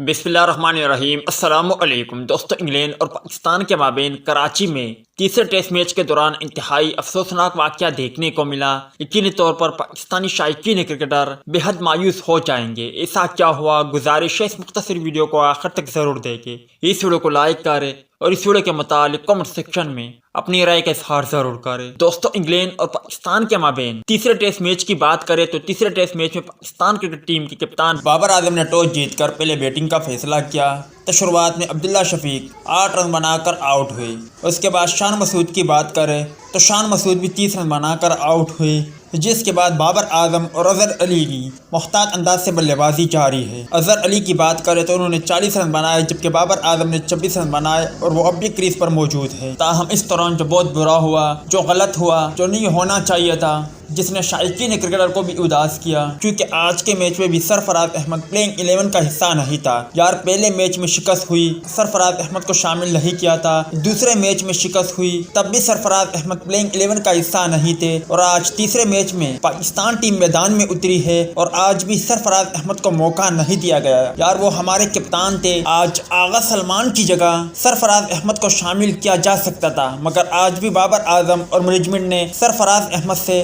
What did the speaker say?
بسم اللہ الرحمن الرحیم۔ السلام علیکم دوستو، انگلینڈ اور پاکستان کے مابین کراچی میں تیسرے ٹیسٹ میچ کے دوران انتہائی افسوسناک واقعہ دیکھنے کو ملا۔ یقینی طور پر پاکستانی شائقین کرکٹر بے حد مایوس ہو جائیں گے۔ ایسا کیا ہوا؟ گزارش ہے اس مختصر ویڈیو کو آخر تک ضرور دیکھیں، اس ویڈیو کو لائک کریں اور اس ویڈیو کے متعلق کمنٹ سیکشن میں اپنی رائے کا اظہار ضرور کریں۔ دوستو، انگلینڈ اور پاکستان کے مابین تیسرے ٹیسٹ میچ کی بات کریں تو تیسرے ٹیسٹ میچ میں پاکستان کرکٹ ٹیم کے کپتان بابر اعظم نے ٹاس جیت کر پہلے بیٹنگ کا فیصلہ کیا تو شروعات میں عبداللہ شفیق 8 رن بنا کر آؤٹ ہوئے۔ اس کے بعد شان مسعود کی بات کریں تو شان مسعود بھی 30 رن بنا کر آؤٹ ہوئے، جس کے بعد بابر اعظم اور اظہر علی کی محتاط انداز سے بلے بازی جاری ہے۔ اظہر علی کی بات کریں تو انہوں نے 40 رن بنائے، جبکہ بابر اعظم نے 26 رن بنائے اور وہ اب بھی کریز پر موجود ہے۔ تاہم اس دوران جو بہت برا ہوا، جو غلط ہوا، جو نہیں ہونا چاہیے تھا، جس نے شائقین کرکٹر کو بھی اداس کیا، کیونکہ آج کے میچ میں بھی سرفراز احمد پلینگ 11 کا حصہ نہیں تھا۔ یار، پہلے میچ میں شکست ہوئی، سرفراز احمد کو شامل نہیں کیا تھا۔ دوسرے میچ میں شکست ہوئی، تب بھی سرفراز احمد پلینگ 11 کا حصہ نہیں تھے، اور آج تیسرے میچ میں پاکستان ٹیم میدان میں اتری ہے اور آج بھی سرفراز احمد کو موقع نہیں دیا گیا۔ یار، وہ ہمارے کپتان تھے، آج آغا سلمان کی جگہ سرفراز احمد کو شامل کیا جا سکتا تھا، مگر آج بھی بابر اعظم اور مینجمنٹ نے سرفراز احمد سے